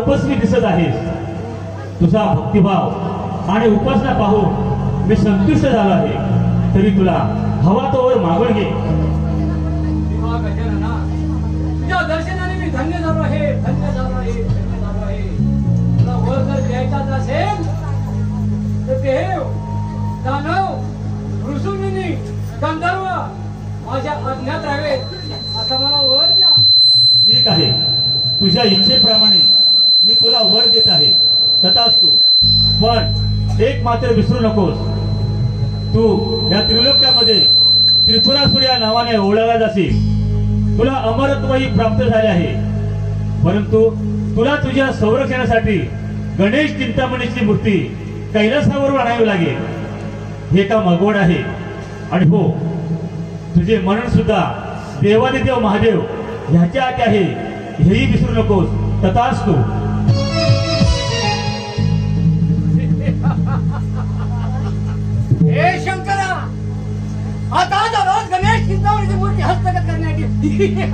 तपस्वी दिसत आहेस। तुझा भक्तिभाव आणि उपासना पाहून मी संतुष्ट झालो आहे। तरी तुला हवा तो वर मागून घे। गजानना, तुझ्या दर्शनाने मी धन्य झालो आहे, धन्य झालो आहे, धन्य झालो आहे। तुला वर जर द्यायचाच असेल तर देव, दानव, ऋषुमुनी, गंधर्व माझ्या अज्ञात राहावेत असं मला वर द्या। ठीक आहे, तुझ्या इच्छेप्रमाणे मी तुला वर देत आहे, तथास्तु। पण एक मात्र विसरू नकोस, तू या त्रिलोक्यामध्ये त्रिपुरासुर या नावाने ओळखला जाशील। तुला अमरत्वही प्राप्त झाले आहे, परंतु तुला तुझ्या संरक्षणासाठी गणेश चिंतामणीची मूर्ती कैलासावरून आणावी लागेल। हे काम अगोड आहे, आणि हो, तुझे मनन सुद्धा देवादिदेव महादेव ह्याच्या आत आहे, हेही विसरू नकोस, तथास्तु। हे शंकरा, आता रोज गणेश चिंतामणीची मूर्ती हस्तगत करण्यात येईल।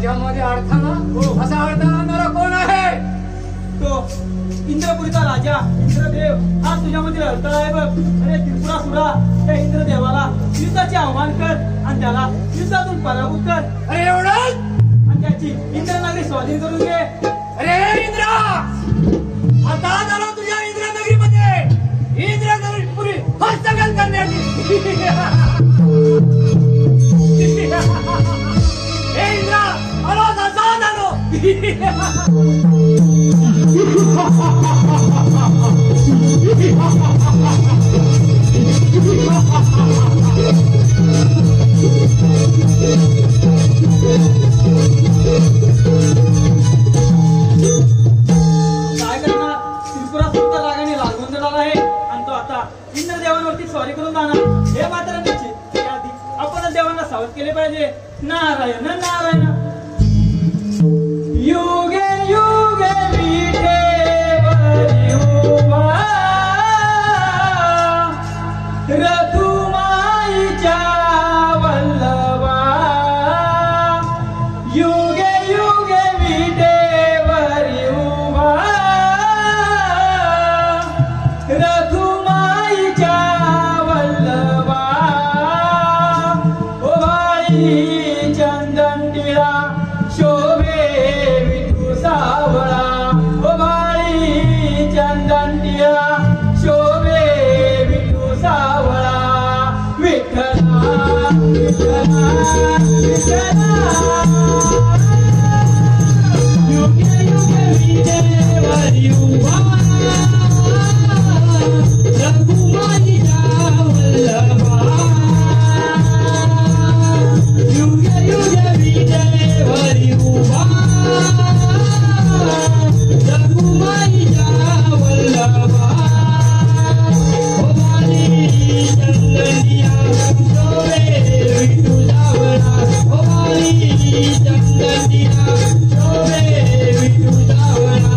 माझ्यामध्ये अडथळा असा अडथळा आणणारा कोण आहे? तो इंद्रपुरीचा राजा इंद्रदेव हा तुझ्यामध्ये अडथळा आहे बघ. अरे त्रिपुरासुरा, त्या इंद्रदेवाला युद्धाचे आव्हान कर आणि त्याला युद्धातून पराभूत कर. अरे एवढंच? आणि त्याची इंद्रनगरी स्वाधीन करून घे. अरे इंद्रा, आता झालो तुझ्या इंद्रनगरीमध्ये इंद्रपुरी हस्तगत करण्याची. हे इंद्रा, आलो असा झालो. काय करणार? त्रिपुरासुरचा रागाने लागून आहे आणि तो आता इंद्रदेवांवरती स्वारी करून जाणार. हे मात्र निश्चित. त्याआधी आपण देवांना सावध केले पाहिजे. नारायण नारायण. युगे युगे विठेवरी उभा रघुमाईच्या वल्लभा. युगे युगे विठेवरी उभा रघुमाईच्या वल्लभा. ओ बाई चंदन टिळा शोभे विठू सावळा. ओ बाई चंदन टिळा शोभे विठू सावळा. विठ्ठला विठ्ठला विठ्ठला. युगे युगे विठेवरी उभा रघुमाईच्या वल्लभा. युगे युगे विठेवरी उभा रघुमाईच्या वल्लभा. ओ बाई चंदनिया शोभे विठू सावळा. ओ बाई चंदनिया शोभे विठू सावळा.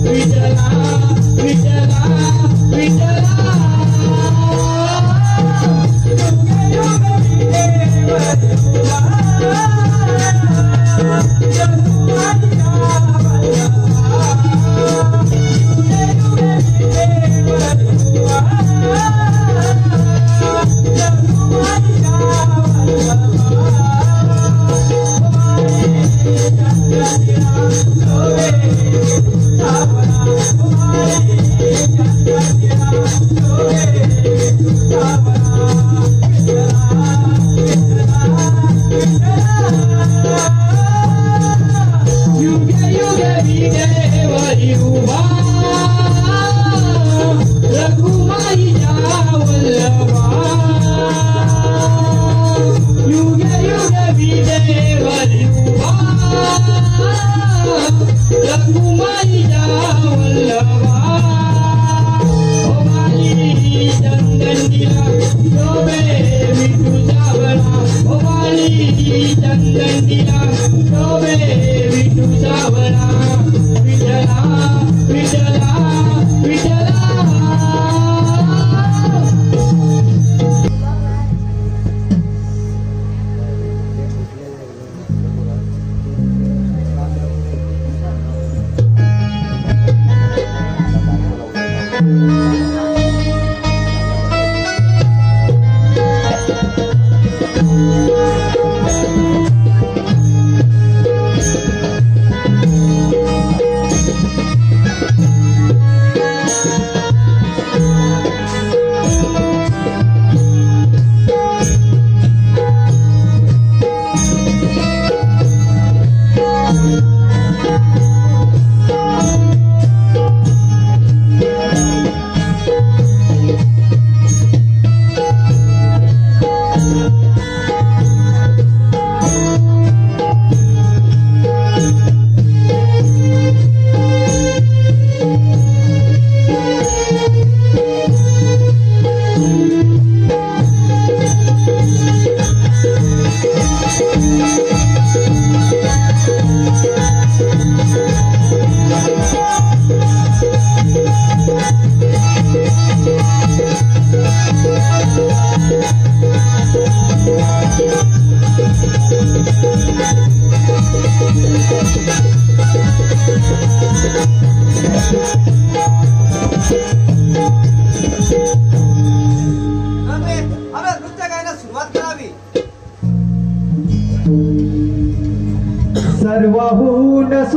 विठ्ठला विठ्ठला विठ्ठला. युगे युगे विठेवरी उभा रघुमाईच्या वल्लभा. युगे युगे विठेवरी उभा रघुमाईच्या वल्लभा. युगे युगे विठेवरी उभा रघुमाईच्या वल्लभा. युगे युगे विठेवरी उभा रघुमाईच्या वल्लभा. ओ बाई चंदनिया शोभे विठू सावळा. ओ बाई चंदनिया शोभे विठू सावळा. विठ्ठला विठ्ठला विठ्ठला.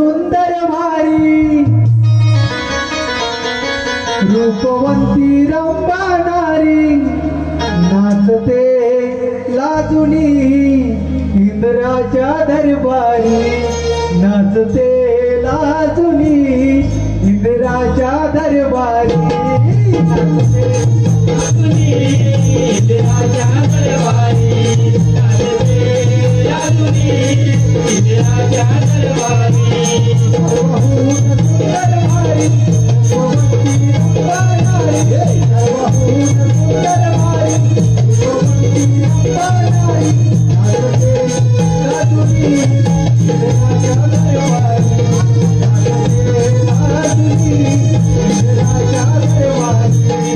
सुंदर भारी रूपवंती रंबा नारी नाचते लाजुनी इंद्राच्या दरबारी नाचते लाजुनी इंद्राच्या दरबारी नाचते लाजुनी इंद्राच्या दरबारी नाचते लाजुनी इंद्राच्या दरबारी सर्वहून सुंदर भारी रूपवंती रंबा नारी सर्वहून सुंदर भारी रूपवंती रंबा नारी नाचते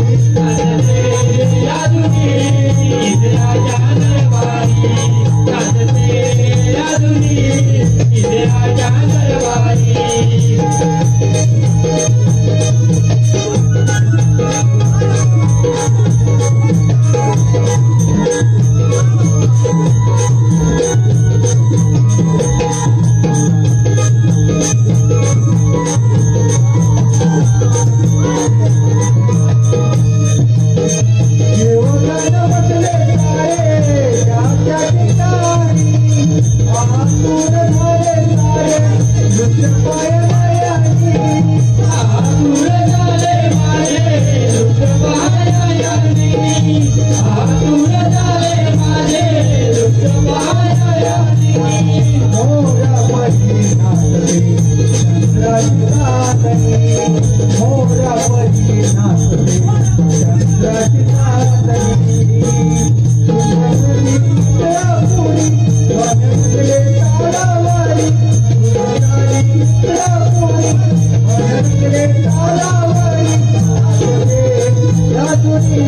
लाजुनी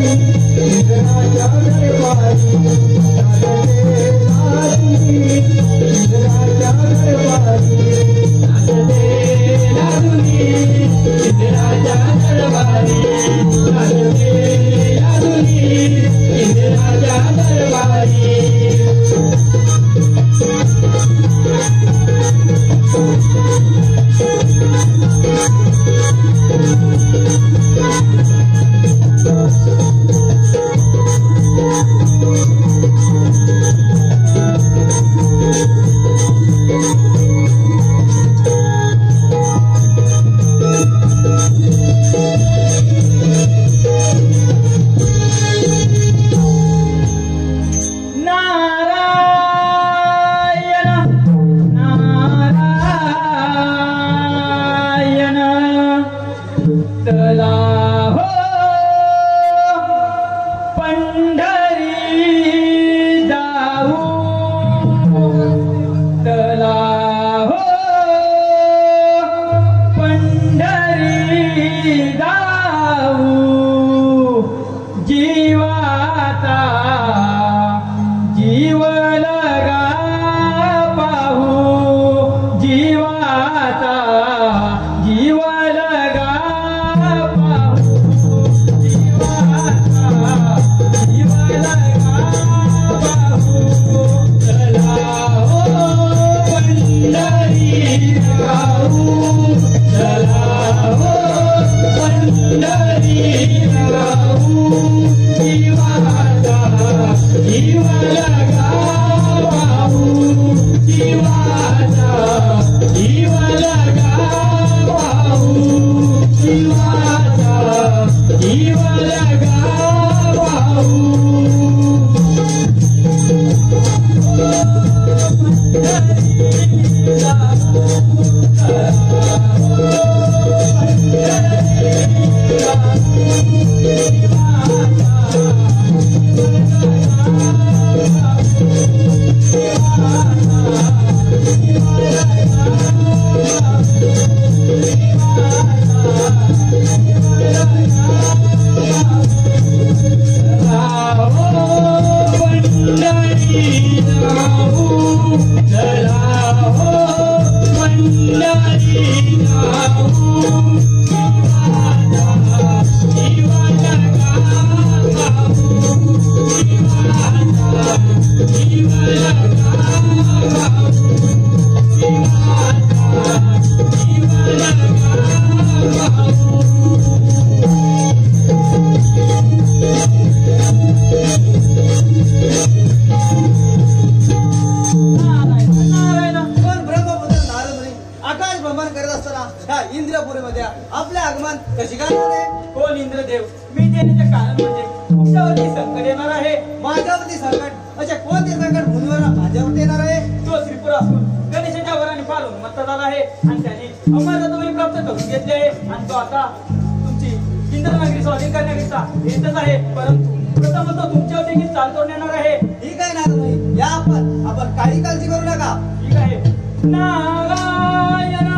इंद्राच्या दरबारी नाचते लाजुनी इंद्राच्या दरबारी नाचते लाजुनी इंद्राच्या दरबारी नाचते लाजुनी इंद्राच्या दरबारी इंद्रदेव मी देण्याचे कारण म्हणजे तुमच्यावरती संकट येणार आहे. माझ्यावरती संकट असे कोणते संकट भूमीवर माझ्यावरती येणार आहे? तो त्रिपुरा असून गणेशाच्या वराने फार उन्मत्त झाला आहे आणि त्याने अमरत्वही प्राप्त करून घेतले आहे आणि तो आता तुमची इंद्रनगरी स्वाधीन करण्याकरिता येतच आहे. परंतु प्रथम तो तुमच्यावर देखील चाल करून येणार आहे. ठीक आहे ना, या आपण काही काळजी करू नका. ठीक आहे. नारायण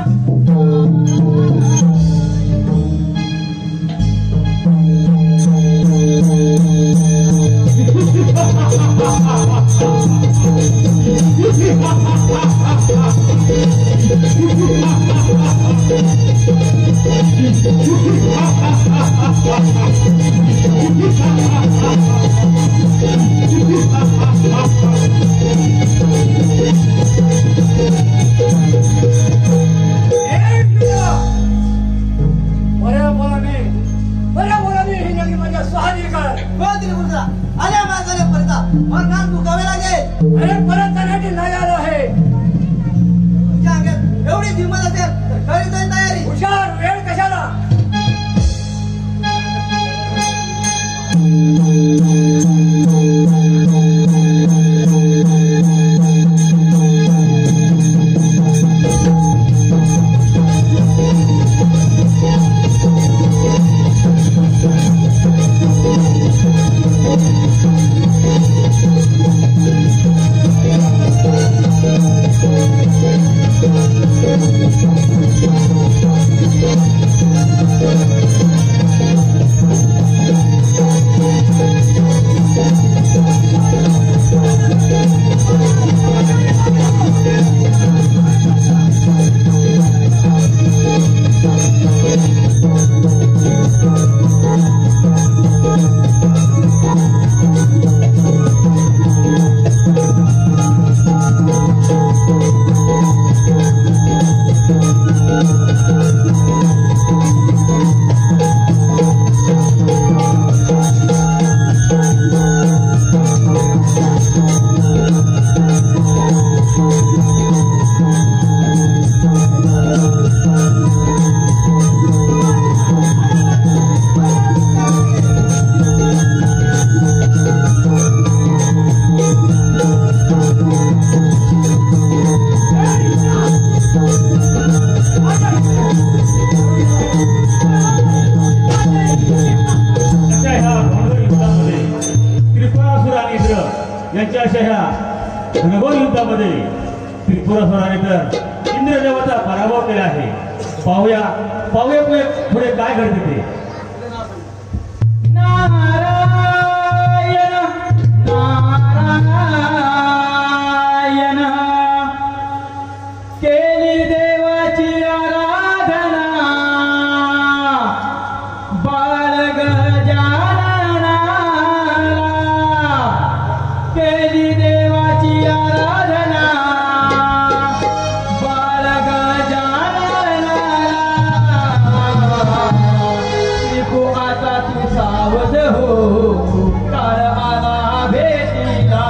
अरे परत जाण्याची नाही आलो आहे. एवढी हिंमत असेल तर खरी जाईल तयारी. हुशार वेळ कशाला. यांच्या अशा ह्या घनघोर युद्धामध्ये त्रिपुरासुराने तर इंद्रदेवाचा पराभव केला आहे. पाहूया पुढे काय घडते ते. नारायण केली देवाची आराधना बाळ गजानना केली देवाची आराधना बाळ गजानना त्रिपु आता तू सावध हो काळ आला भेटीला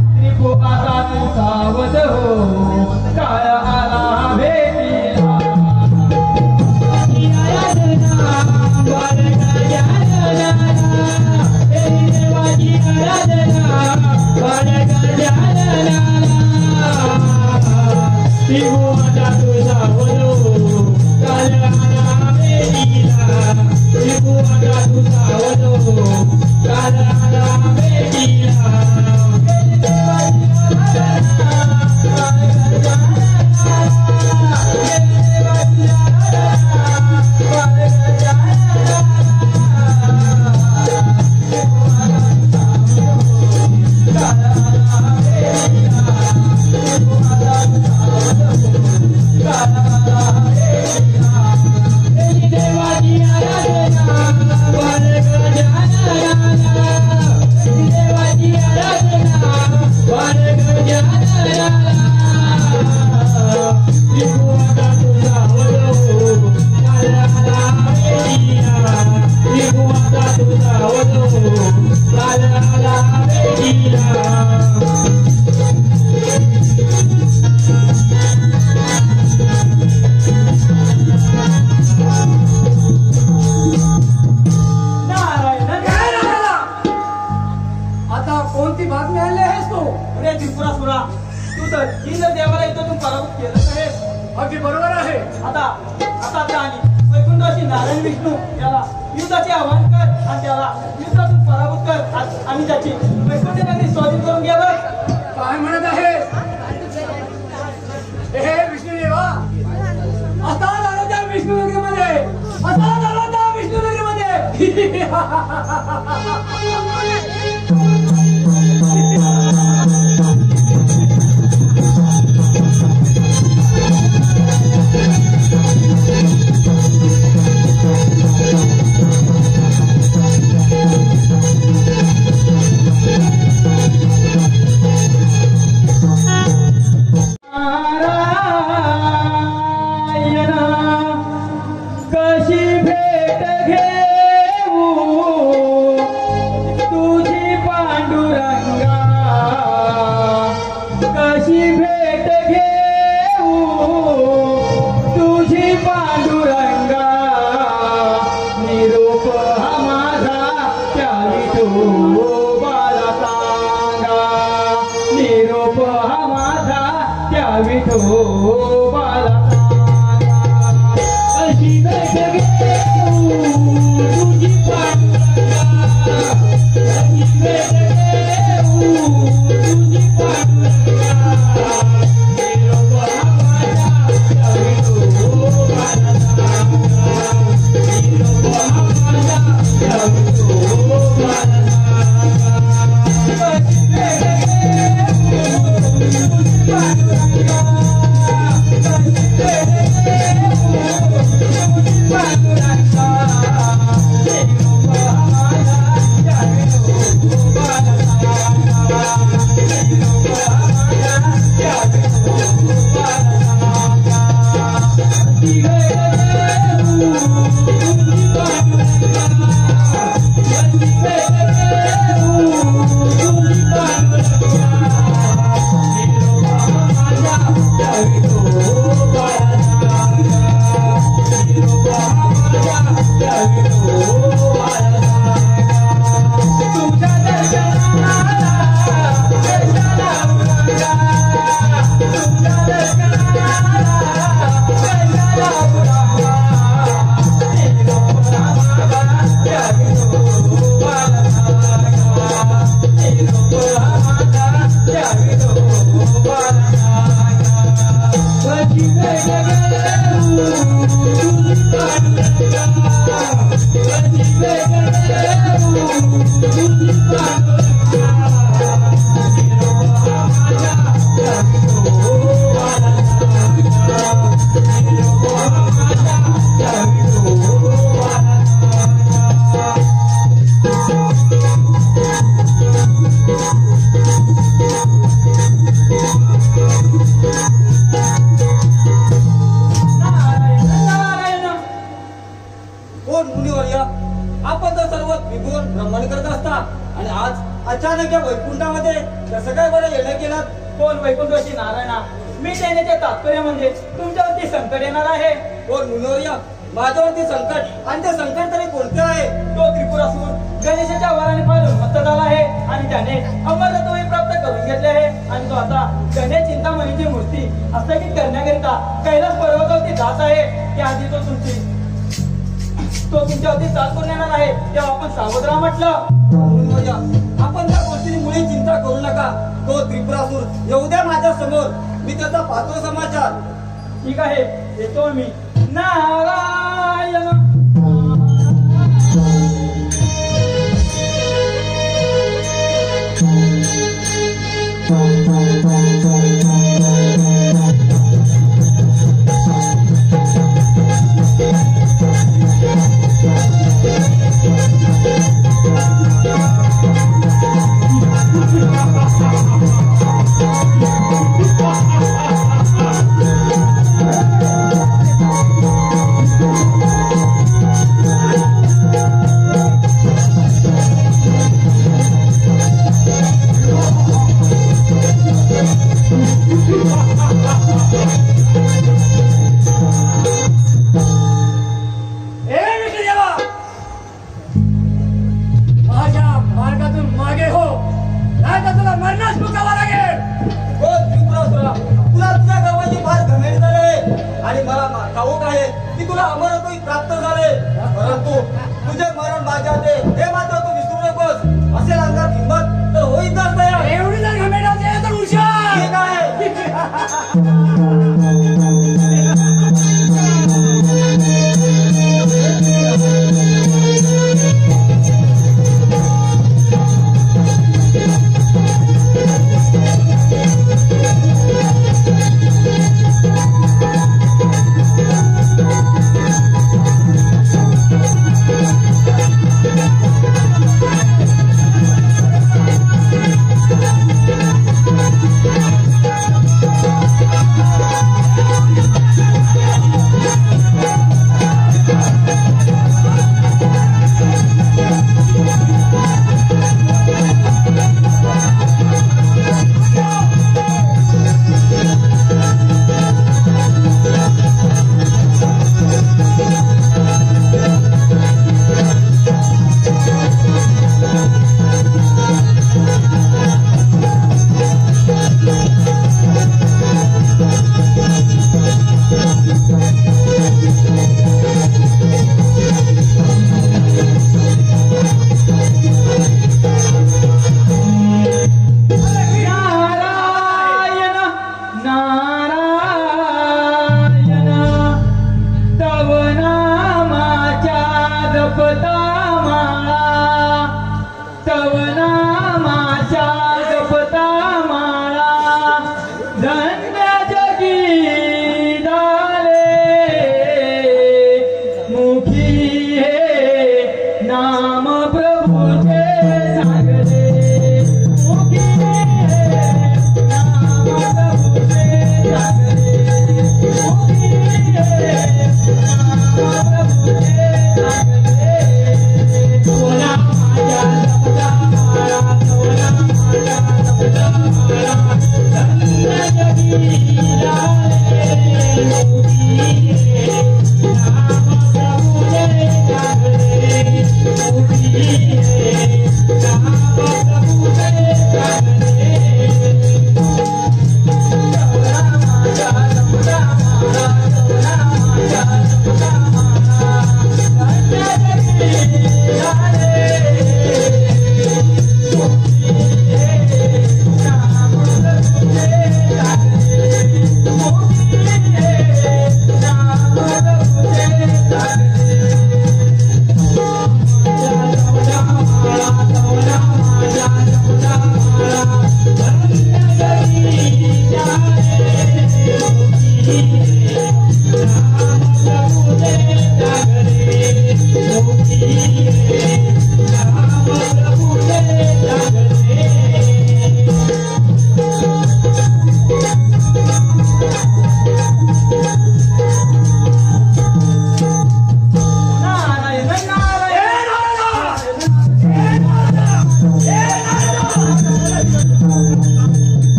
त्रिपु आता तू सावध हो काळ आला भेटीला बाळ गजानना केली देवाची आराधना बाळ गजानना त्रिपु आता तू सावध हो काळ आला भेटीला त्रिपु आता तू सावध हो काळ आला भेटीला केली देवाची आराधना त्रिपुरासुरा, तू तर इंद्र देवाला युद्धातून पराभूत केलं आहे. अगदी बरोबर आहे. आता आणि वैकुंठाशी नारायण विष्णू याला युद्धाचे आवाहन कर आणि त्याला युद्धातून पराभूत कर आणि त्याची वैकुंठ नगरी स्वाधीन करून घ्या. काय म्हणत आहे हे विष्णुदेवा? असा झाला त्या विष्णुनगरीमध्ये, असा झाला त्या विष्णुनगरीमध्ये. कशी भेट घेऊ तुझी पांडुरंगा, कशी भेट घेऊ तुझी पांडुरंगा, निरोप हा माझा त्या विठोबाला सांगा, निरोप हा माझा त्या विठोबाला कशी भेट घेऊ तुझी पांडुरंगा, कशी भेट घेऊ तुझी पांडुरंगा, निरोप हा माझा त्या विठोबाला सांगा, निरोप हा माझा त्या विठोबाला सांगा, कशी भेट घेऊ तुझी पांडुरंगा, कशी भेट आपण तर सर्व विभून भ्रमण करत असता आणि आज अचानक या वैकुंठामध्ये कसं काय बरं येणं केलं? कोण वैकुंठाची नारायणा? मी येण्याचे तात्पर्य म्हणजे तुमच्यावरती संकट येणार आहे. कोण मुनोर्या? माझ्यावरती संकट, आणि ते संकट तरी कोणते आहे? तो त्रिपुरासूर गणेशाच्या वराने पाळून मत्त झाला आहे आणि त्याने अमरत्व प्राप्त करून घेतले आहे आणि तो आता गणेश चिंतामणीची मूर्ती हस्तगीत करण्याकरिता कैलास पर्वतावरती जात आहे. त्याआधी तो तुमच्यावरती चाल करून येणार आहे, तेव्हा आपण सावध राहा म्हटलं. आपण त्या गोष्टीची मुळी चिंता करू नका. तो त्रिपुरासूर येऊ द्या माझ्या समोर, मी त्याचा पाहतो समाचार. ठीक आहे, येतो मी. नारायण आणि मला ठाऊक आहे की तुला अमरत्व प्राप्त झाले, परंतु तुझे मरण माझ्या ते हे मात्र तू विसरू नकोस. असेल अंगात हिंमत तर होईतच तयार. एवढी जर घमेंड असेल तर हुशार. ठीक आहे.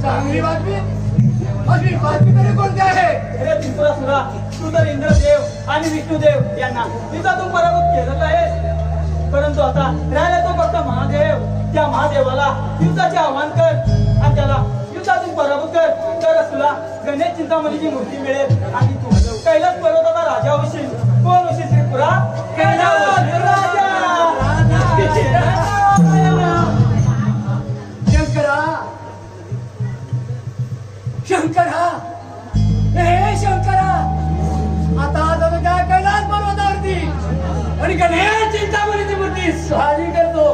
चांगली बातमी. अशी बातमी तरी कोणती आहे? अरे त्रिपुरासुरा, तू तर इंद्रदेव आणि विष्णुदेव यांना युद्धातून पराभूत केलं आहेस, परंतु आता राहिला तो फक्त महादेव. त्या महादेवाला युद्धाचे आव्हान कर आणि त्याला युद्धातून पराभूत कर, तरच तुला गणेश चिंतामणीची मूर्ती मिळेल आणि तू कैलास पर्वताचा राजा होशील. कोण होशील त्रिपुरा? कैलास राजा. शंकरा, शंकरा, हे शंकरा, आता जातो त्या कैलास पर्वतावरती आणि गणेश चिंतामणीची मूर्ती स्वारी करतो.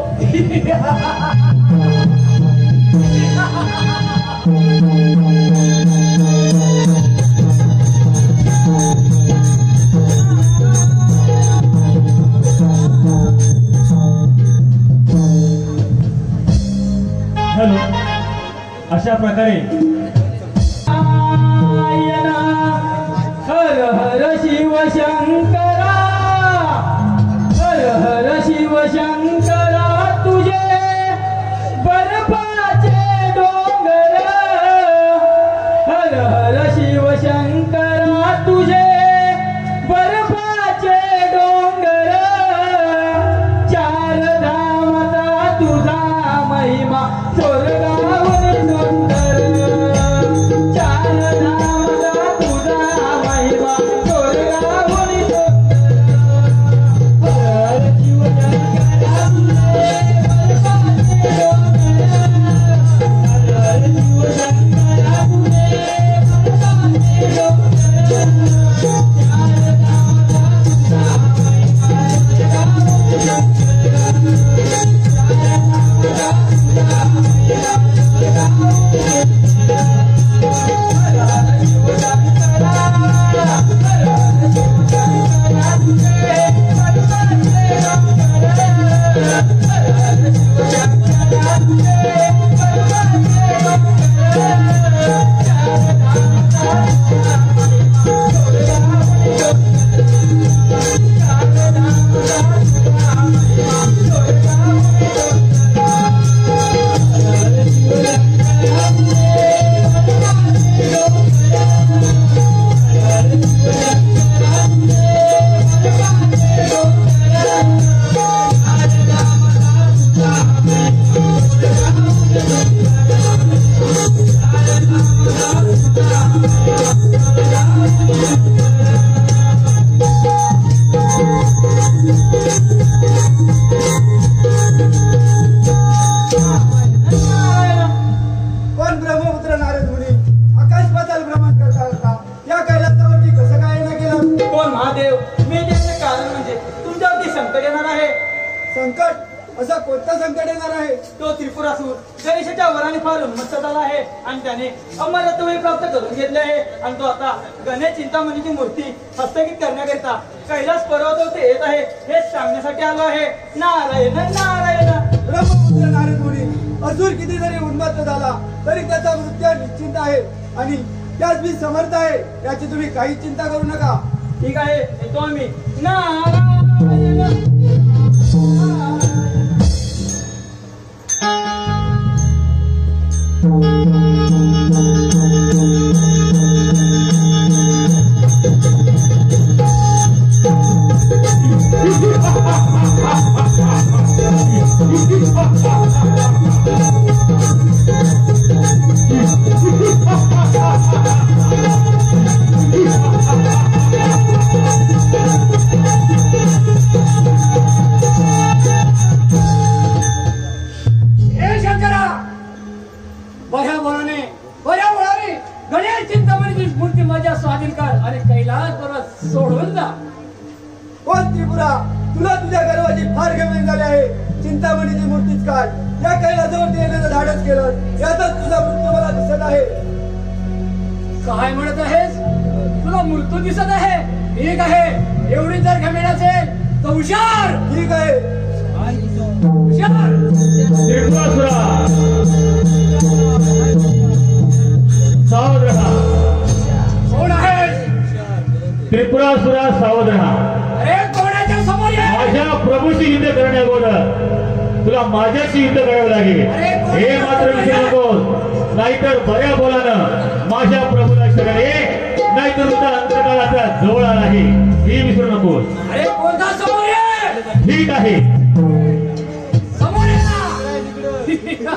हॅलो, अशा प्रकारे हर हर शिव शंकरा, हर हर शिव शंकरा, तुझे बर्फाचे डोंगर. हर हर शिव शंकरा, तुझे बर्फाचे डोंगर. चार धामाचा तुझा महिमा महादेव मी येण्याचे कारण म्हणजे तुमच्यावरती संकट येणार आहे. संकट? असं कोणतं संकट येणार आहे? तो त्रिपुरासूर गणेशाच्या वराने फार उन्मत्त झाला आहे आणि त्याने अमरत्वही प्राप्त करून घेतले आहे आणि तो आता गणेश चिंतामणीची मूर्ती हस्तगत करण्याकरिता कैलास पर्वतावरती येत आहे हेच सांगण्यासाठी आलो आहे. नारायण नारायण. ब्रह्मपुत्र नारद मुनी असुर किती जरी उन्मत्त झाला तरी त्याचा मृत्यू निश्चित आहे आणि त्यास मी समर्थ आहे. याची तुम्ही काही चिंता करू नका. ठीक आहे येतो आम्ही. नारायण. गणेश चिंतामणीची मूर्ती माझ्या स्वाधीन कर आणि कैलास पर्वत सोडून जा. कोण त्रिपुरा? तुला तुझ्या गर्वाची फार गंभीर झाली आहे. चिंतामणीची मूर्तीच काय या कैलासावरती येण्याचं धाडस केलं यातच तुझा मृत्यू मला दिसत आहे. काय म्हणत आहेस? तुला मृत्यू दिसत आहे? ठीक आहे, एवढी जर घमेल असेल तर हुशार. ठीक आहे. हुशार. त्रिपुरासुरा सावध रहा. कोण आहे? त्रिपुरासुरा सावध रहा. अरे कोणाच्या समोर ये? माझ्या प्रभूशी युद्ध करण्या अगोदर तुला माझ्याशी युद्ध करावं लागेल. हे मात्र विसरू नकोस, नाहीतर बऱ्या बोलानं माझ्या प्रभूला शरण ये, नाहीतर तुझा अंतकाळाचा जवळ आला आहे हे विसरू नकोस. अरे कोणता समोर ये? ठीक आहे. समोर ये ना.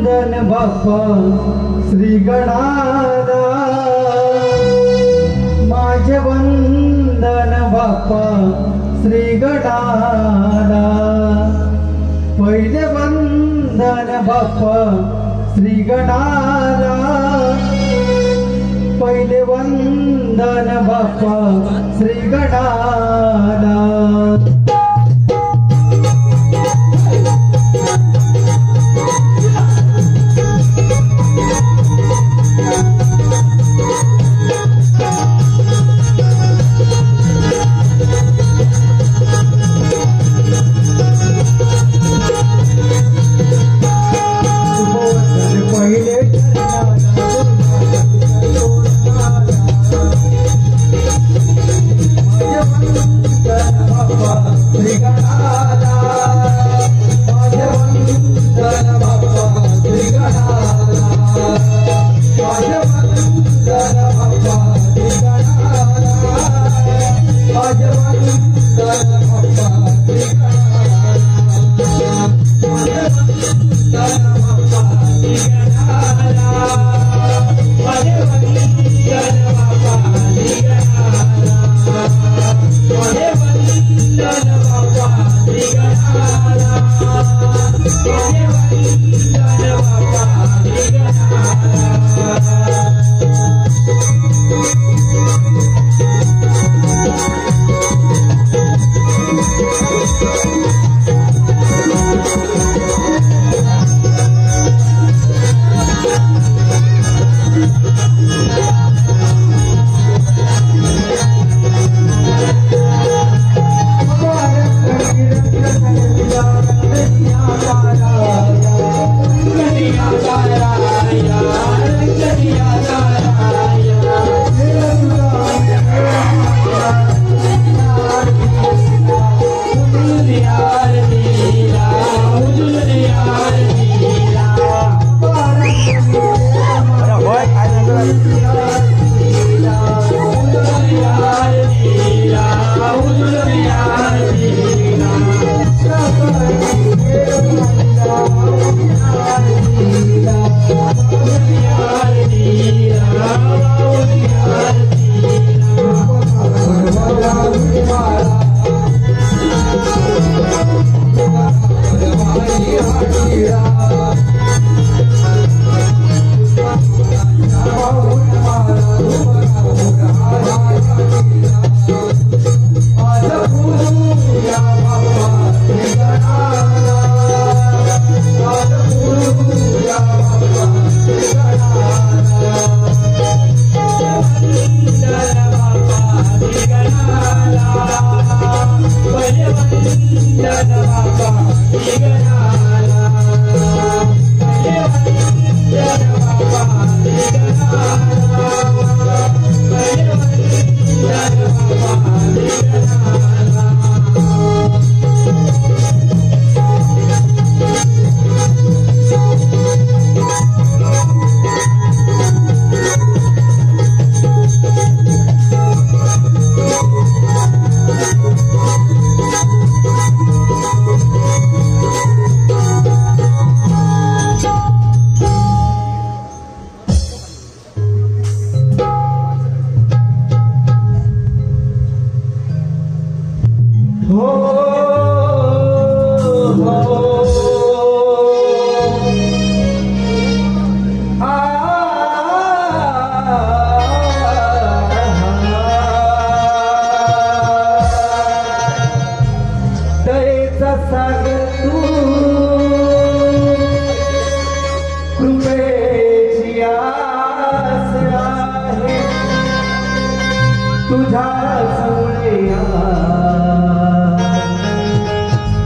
वंदन बाप्पा श्री गणाला, माझे वंदन बाप्पा श्री गणाला, पहिले वंदन बाप्पा श्री गणाला, पहिले वंदन बाप्पा श्री गणाला.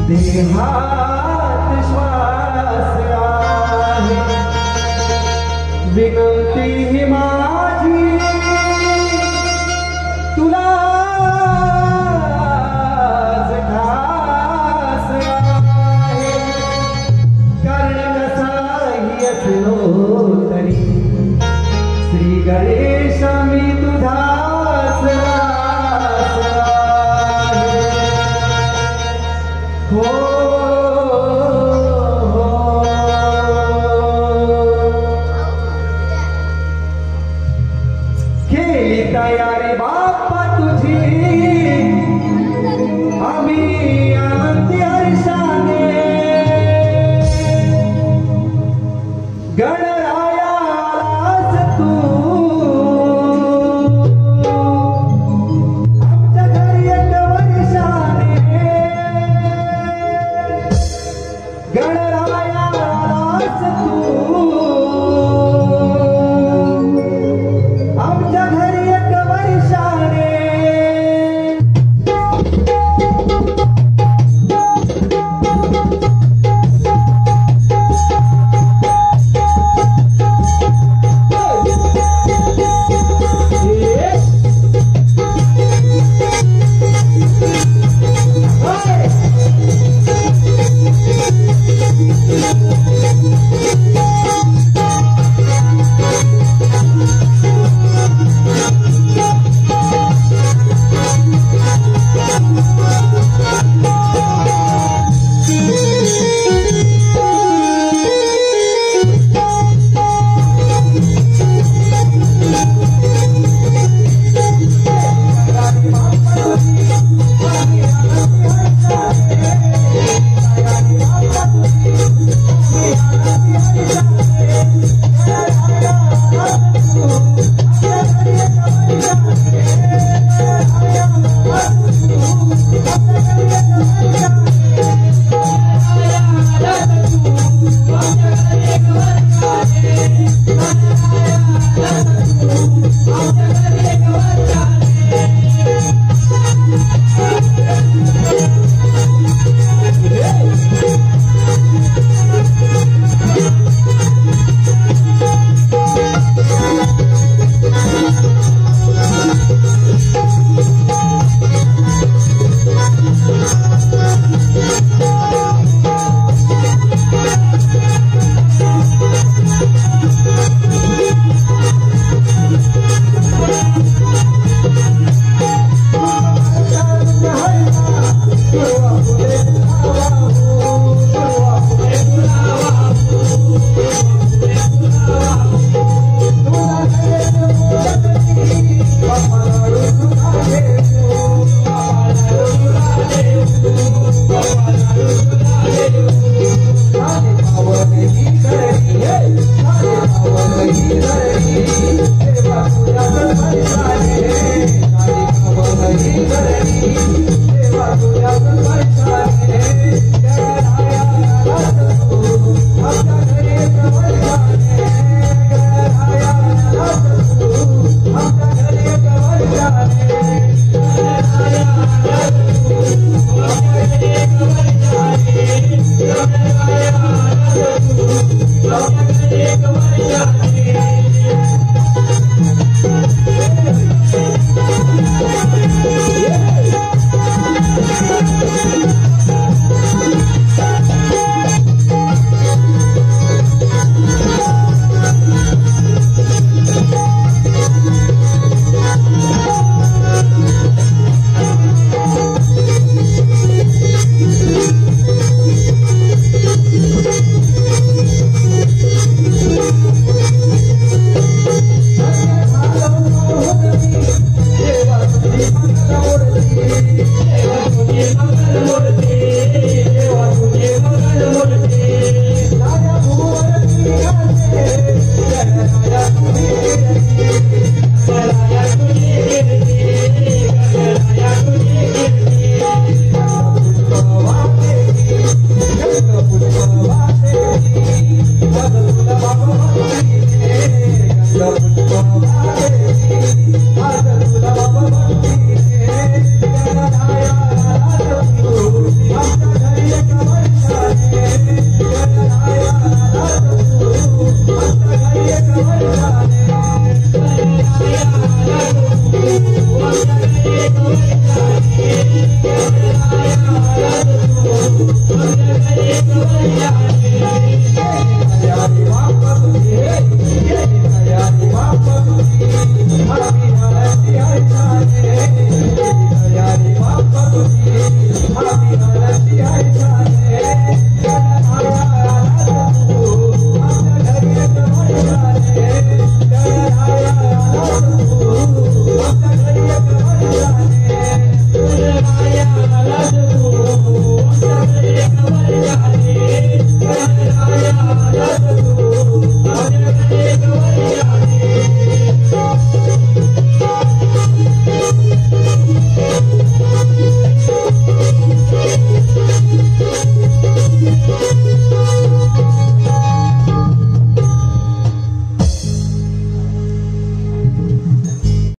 देहात श्वास आहे, विनंती ही माझी तुला खास आहे, कारण कसाही असलो तरी श्री गणेश